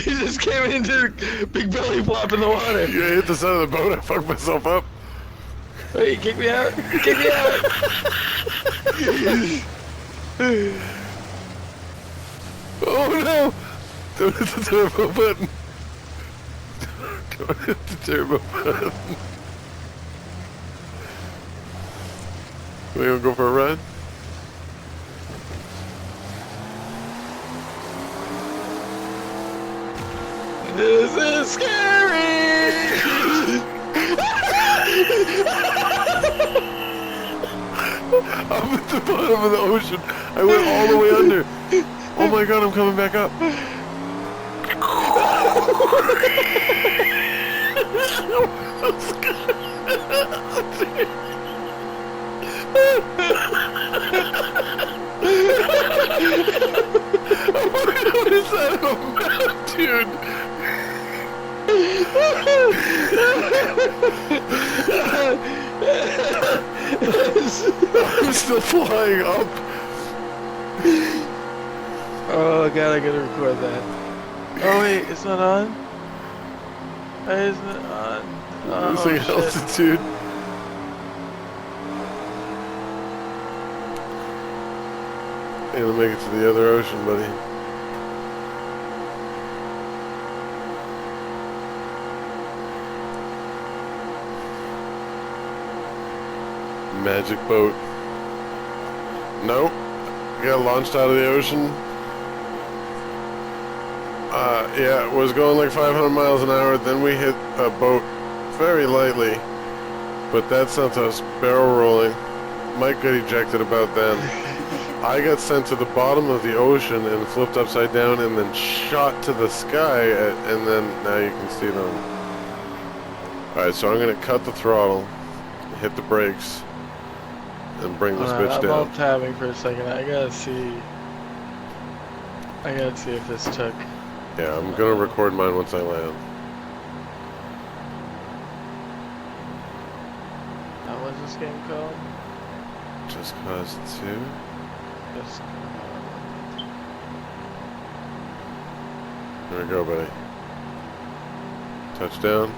He just came into big belly flop in the water. You hit the side of the boat, I fucked myself up. Hey, kick me out! Kick me out! Oh no! Don't hit the turbo button. Don't hit the turbo button. We gonna go for a ride? This is scary! I'm at the bottom of the ocean. I went all the way under. Oh my god, I'm coming back up. What is that about, dude? I'm still flying up. Oh god, I gotta record that. Oh wait, it's not on? Why isn't it on? Losing shit. altitude. You're gonna make it to the other ocean, buddy. Magic boat. Nope. Got launched out of the ocean. Yeah, it was going like 500 miles an hour. Then we hit a boat very lightly, but that sent us barrel rolling. Mike got ejected about then. I got sent to the bottom of the ocean and flipped upside down and then shot to the sky, and then now you can see them. Alright, so I'm going to cut the throttle, hit the brakes, and bring this bitch I'm down. alt tabbing for a second. I gotta see if this took. Yeah, I'm going to record mine once I land. What's this game called? Just Cause 2. Just There we go, buddy. Touchdown.